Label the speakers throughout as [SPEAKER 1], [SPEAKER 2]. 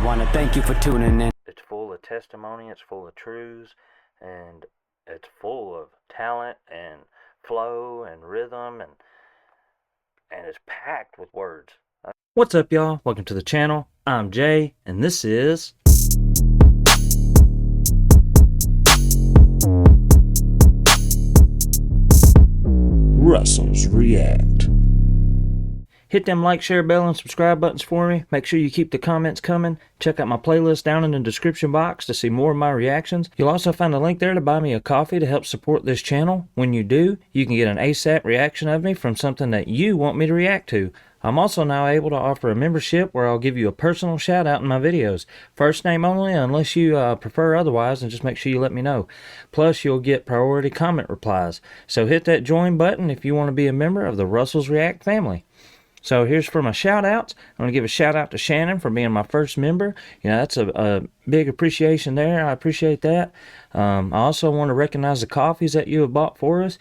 [SPEAKER 1] I want to thank you for tuning in.
[SPEAKER 2] It's full of testimony, it's full of truths, and it's full of talent and flow and rhythm, and it's packed with words. What's up, y'all? Welcome to the channel. I'm Jay, and this is
[SPEAKER 3] Russell's React.
[SPEAKER 2] Hit them like, share, bell, and subscribe buttons for me. Make sure you keep the comments coming. Check out my playlist down in the description box to see more of my reactions. You'll also find a link there to buy me a coffee to help support this channel. When you do, you can get an ASAP reaction of me from something that you want me to react to. I'm also now able to offer a membership where I'll give you a personal shout out in my videos. First name only unless you prefer otherwise, and just make sure you let me know. Plus, you'll get priority comment replies. So hit that join button if you want to be a member of the Russell's React family. So here's for my shout outs. I'm going to give a shout out to Shannon for being my first member. You know, that's a big appreciation there. I appreciate that. I also want to recognize the coffees that you have bought for us.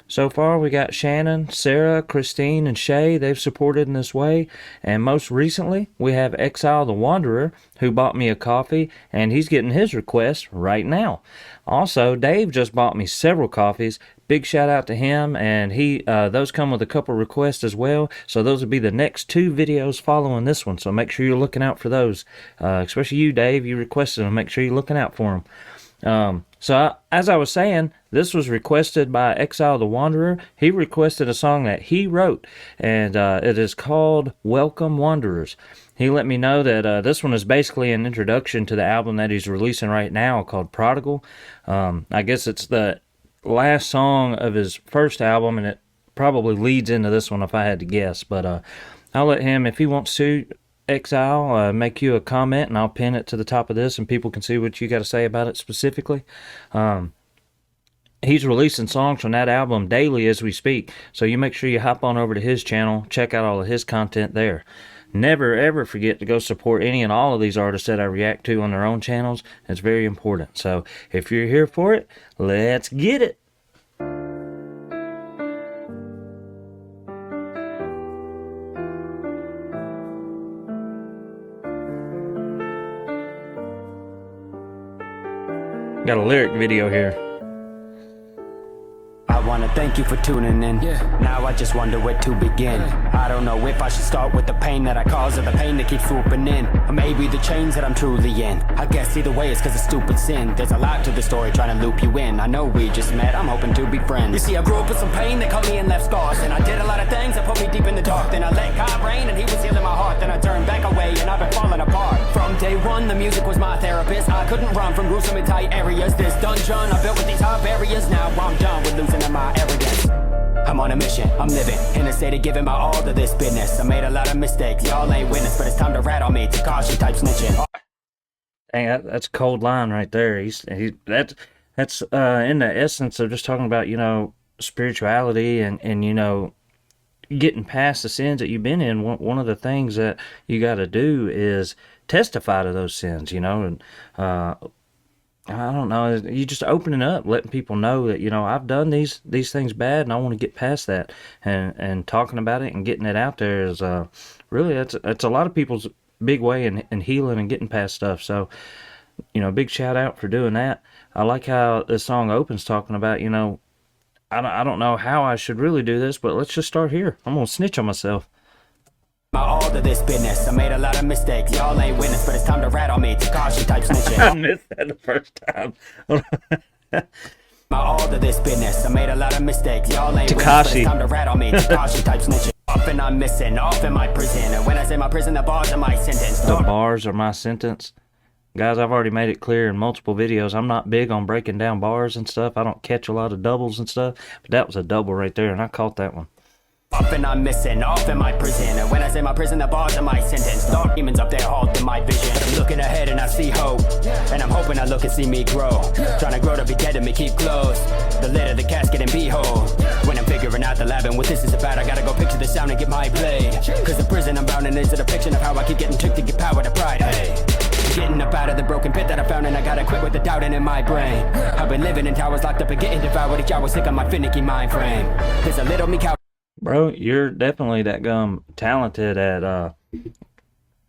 [SPEAKER 2] So far, we got Shannon, Sarah, Christine, and Shay. They've supported in this way. And most recently, we have X-Islethewanderer, who bought me a coffee, and he's getting his request right now. Also, Dave just bought me several coffees. Big shout out to him, and those come with a couple requests as well. So those will be the next two videos following this one. So make sure you're looking out for those. Especially you, Dave. You requested them. Make sure you're looking out for them. As I was saying, this was requested by X-Islethewanderer. He requested a song that he wrote, and it is called Welcome Wanderers. He let me know that this one is basically an introduction to the album that he's releasing right now called Prodigal. I guess it's the last song of his first album, and it probably leads into this one if I had to guess. But I'll let him, if he wants to, Exile, make you a comment, and I'll pin it to the top of this, and people can see what you got to say about it specifically. He's releasing songs from that album daily as we speak, so you make sure you hop on over to his channel, check out all of his content there. Never ever forget to go support any and all of these artists that I react to on their own channels. It's very important. So if you're here for it, let's get it. Got a lyric video here.
[SPEAKER 1] I want to thank you for tuning in. Now I just wonder where to begin. I don't know if I should start with the pain that I cause or the pain that keeps swooping in, or maybe the chains that I'm truly in. I guess either way it's cause of stupid sin. There's a lot to the story trying to loop you in. I know we just met, I'm hoping to be friends. You see, I grew up with some pain that caught me and left scars, and I did a lot of things that put me deep in the dark. Then I let God reign and he was healing my heart. Then I turned back away and I've been falling apart. From day one the music was my therapist. I couldn't run from gruesome and tight areas. This dungeon I built with these high barriers. Now I'm done with losing my arrogance. I'm on a mission, I'm living in a state of giving my all to this business. I made a lot of mistakes, y'all ain't witness, but it's time to rat on me. Takashi type snitching.
[SPEAKER 2] Dang, that's a cold line right there. That's in the essence of just talking about, you know, spirituality and you know, getting past the sins that you've been in. One of the things that you got to do is testify to those sins, you know, and I don't know, you just opening up, letting people know that, you know, I've done these things bad and I want to get past that, and talking about it and getting it out there is really, it's a lot of people's big way in healing and getting past stuff. So, you know, big shout out for doing that. I like how this song opens talking about, you know, I don't know how I should really do this, but let's just start here. I'm gonna snitch on myself.
[SPEAKER 1] My all to this business. I made a lot of mistakes, y'all ain't witness, but it's time to rat on me. Takashi type snitching.
[SPEAKER 2] I missed that the first time.
[SPEAKER 1] My all to this business. I made a lot of mistakes, y'all ain't witness, but it's time to rat on me. Takashi type snitching. Often I'm missing, off in my prison, and when I say my prison, the bars are my sentence.
[SPEAKER 2] The bars are my sentence. Guys, I've already made it clear in multiple videos, I'm not big on breaking down bars and stuff. I don't catch a lot of doubles and stuff, but that was a double right there, and I caught that one.
[SPEAKER 1] Often I'm missing, off in my prison, and when I say my prison, the bars are my sentence. Dark demons up there halting my vision, but I'm looking ahead and I see hope, and I'm hoping I look and see me grow. Trying to grow to be dead and me keep close the lid of the casket and behold, when I'm figuring out the lab and what this is about, I gotta go picture the sound and get my blade, cause the prison I'm bound in is a depiction of how I keep getting tricked to get power to pride. Hey, getting up out of the broken pit that I found, and I gotta quit with the doubting in my brain. I've been living in towers locked up and getting devoured each hour, sick of my finicky mind frame. There's a little me cow.
[SPEAKER 2] Bro, you're definitely that talented at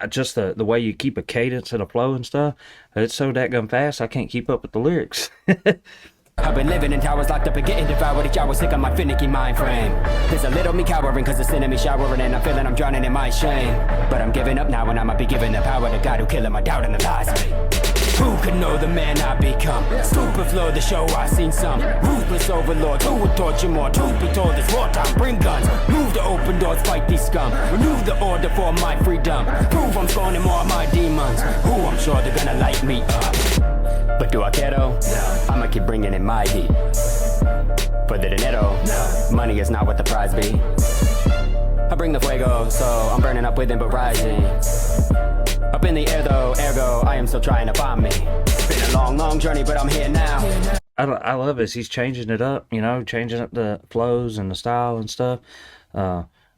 [SPEAKER 2] just the way you keep a cadence and a flow and stuff, it's so dadgum fast I can't keep up with the lyrics.
[SPEAKER 1] I've been living in towers locked up and getting devoured. Each hour sick of my finicky mind frame. There's a little me cowering cause the sin in me showering, and I'm feeling I'm drowning in my shame. But I'm giving up now and I'ma be giving the power to God who killing my doubt and the lies of me. Who could know the man I become? Stupid flow, the show I seen some. Ruthless overlord, who would torture more? Truth be told, it's wartime, bring guns. Move the open doors, fight these scum. Renew the order for my freedom. Prove I'm scorning more of my demons. Who I'm sure they're gonna light me up. But do I care though? No. I'ma keep bringing in my heat. For the dinero, no. Money is not what the prize be. I bring the fuego, so I'm burning up within but rising. Up in the air though, ergo, I am still trying to find me. Been a long, long journey, but I'm here now.
[SPEAKER 2] I love this. He's changing it up, you know, changing up the flows and the style and stuff.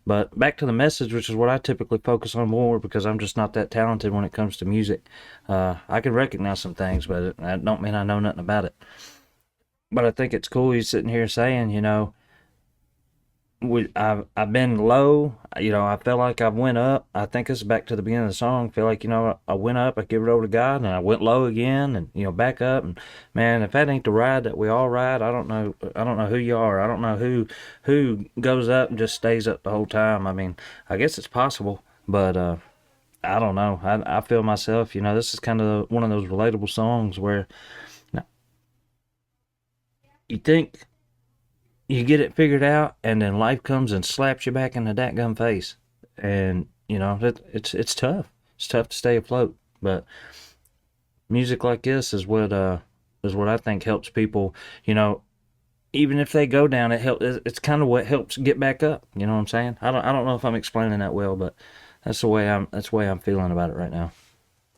[SPEAKER 2] But back to the message, which is what I typically focus on more because I'm just not that talented when it comes to music. I can recognize some things, but that don't mean I know nothing about it. But I think it's cool he's sitting here saying, you know, I've been low, you know, I feel like I've went up. I think this is back to the beginning of the song. I feel like, you know, I went up, I give it over to God, and I went low again, and, you know, back up. And man, if that ain't the ride that we all ride, I don't know who you are. I don't know who goes up and just stays up the whole time. I mean, I guess it's possible, but I don't know. I feel myself, you know, this is kind of one of those relatable songs where you think you get it figured out, and then life comes and slaps you back in the dadgum face. And, you know, it's tough. It's tough to stay afloat. But music like this is what I think helps people, you know, even if they go down, it's kind of what helps get back up. You know what I'm saying? I don't know if I'm explaining that well, but that's the way I'm feeling about it right now.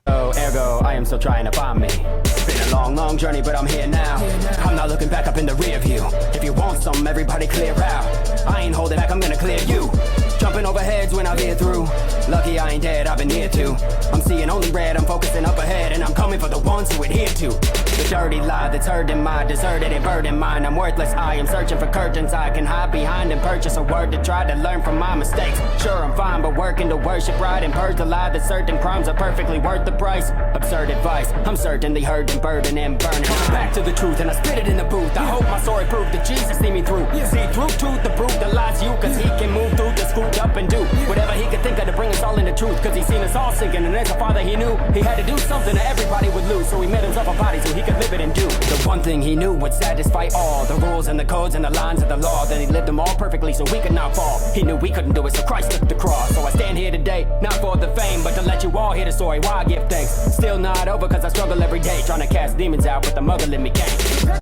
[SPEAKER 1] Ergo, I am still trying to find me. Been a long, long journey, but I'm here now. I'm not looking back up in the rear view. If you want some, everybody clear out. I ain't holding back, I'm gonna clear you. Jumping over heads when I veer through. Lucky I ain't dead, I've been here too. I'm seeing only red, I'm focusing up ahead, and I'm coming for the ones who adhere to the dirty lie that's hurting my deserted and burdened mind. I'm worthless, I am searching for curtains I can hide behind and purchase a word to try to learn from my mistakes. Sure, I'm fine, but working to worship right and purge the lie that certain crimes are perfectly worth the price. Absurd advice, I'm certainly hurt and burdened and burning. Back to the truth and I spit it in the booth. I hope my story proved that Jesus see me through. See through to the proof that lies you, cause he can move through the scooped up and do whatever he could think of to bring us all into truth. Cause he's seen us all sinking, and as a father he knew he had to do something that everybody would lose. So he made himself a body so he could live it and do the one thing he knew would satisfy all the rules and the codes and the lines of the law. Then he lived them all perfectly so we could not fall. He knew we couldn't do it, so Christ took the cross. So I stand here today, not for the fame, but to let you all hear the story why I give thanks. Still not over cause I struggle every day trying to cast demons out, but the muggle in me can't.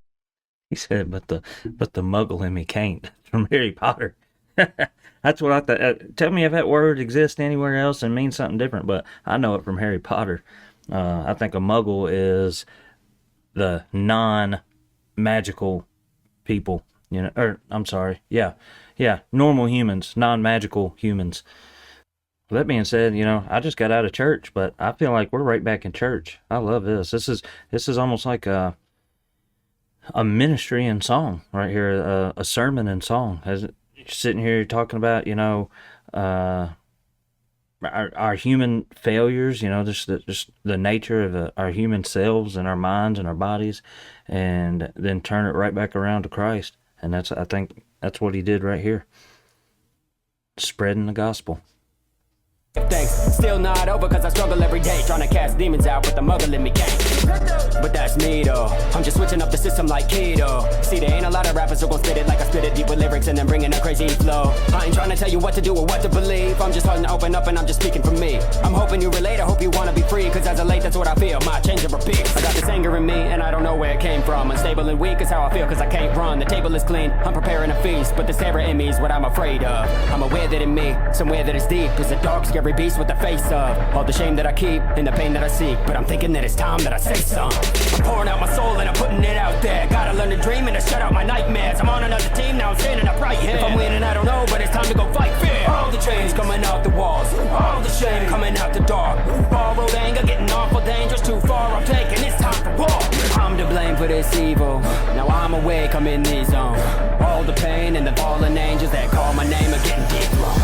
[SPEAKER 2] He said, but the muggle in me can't. From Harry Potter. That's what I thought. Tell me if that word exists anywhere else and means something different, but I know it from Harry Potter. I think a muggle is the non-magical people, you know, or I'm sorry. Yeah. Normal humans, non-magical humans. That being said, you know, I just got out of church, but I feel like we're right back in church. I love this. This is almost like a ministry in song right here, a sermon in song. As sitting here talking about, you know, our human failures, you know, just the nature of our human selves and our minds and our bodies, and then turn it right back around to Christ. And I think that's what he did right here, spreading the gospel.
[SPEAKER 1] Thanks, still not over cause I struggle every day trying to cast demons out, but the muggle in me can't. But that's me though, I'm just switching up the system like keto. See, there ain't a lot of rappers who gon' spit it like I spit it, deep with lyrics and then bringing a crazy flow. I ain't trying to tell you what to do or what to believe, I'm just starting to open up and I'm just speaking for me. I'm hoping you relate, I hope you wanna be free, cause as of late that's what I feel, my change and repeat. I got this anger in me and I don't know where it came from. Unstable and weak is how I feel cause I can't run. The table is clean, I'm preparing a feast, but this terror in me is what I'm afraid of. I'm aware that in me, somewhere that is deep, is a dark scary beast with the face of all the shame that I keep and the pain that I seek. But I'm thinking that it's time that I say something. I'm pouring out my soul and I'm putting it out there. Gotta learn to dream and to shut out my nightmares. I'm on another team, now I'm standing up right here. If I'm winning, I don't know, but it's time to go fight fair. All the chains coming out the walls, all the shame coming out the dark. Borrowed anger, getting awful dangerous, too far I'm taking, it's time for war. I'm to blame for this evil, now I'm awake, I'm in the zone. All the pain and the fallen angels that call my name are getting dethroned.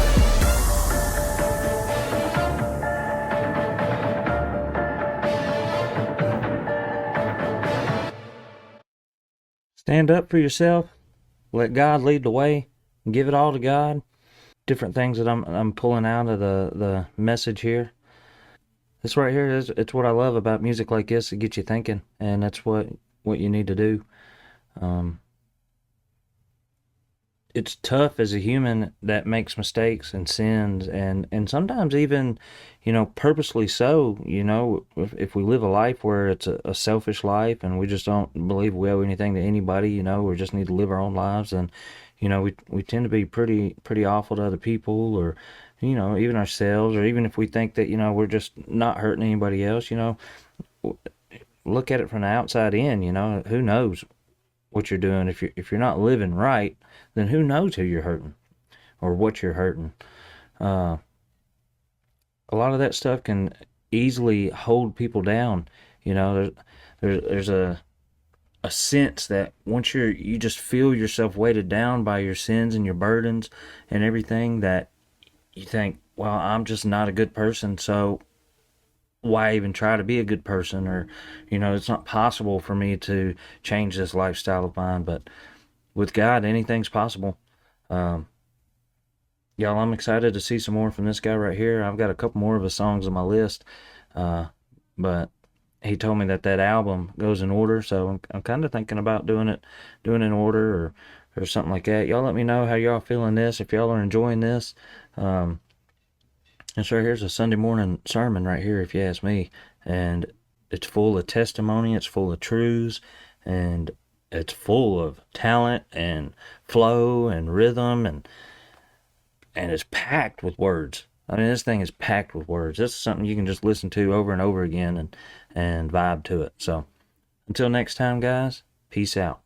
[SPEAKER 2] Stand up for yourself. Let God lead the way. Give it all to God. Different things that I'm pulling out of the message here. This right here is it's what I love about music like this. It gets you thinking, and that's what you need to do. It's tough as a human that makes mistakes and sins, and sometimes even, purposely so. If we live a life where it's a selfish life and we just don't believe we owe anything to anybody, we just need to live our own lives, and we tend to be pretty awful to other people, or even ourselves, or even if we think that we're just not hurting anybody else. Look at it from the outside in. Who knows what you're doing? If you're not living right, then who knows who you're hurting or what you're hurting. A lot of that stuff can easily hold people down. There's a sense that once you just feel yourself weighted down by your sins and your burdens and everything, that you think, well, I'm just not a good person, so why even try to be a good person? Or it's not possible for me to change this lifestyle of mine. But with God, anything's possible. Y'all, I'm excited to see some more from this guy right here. I've got a couple more of his songs on my list, but he told me that album goes in order, so I'm kind of thinking about doing it in order, or something like that. Y'all let me know how y'all feeling this, if y'all are enjoying this. And so here's a Sunday morning sermon right here, if you ask me. And it's full of testimony, it's full of truths, and it's full of talent and flow and rhythm, and it's packed with words. I mean, this thing is packed with words. This is something you can just listen to over and over again and vibe to it. So until next time, guys, peace out.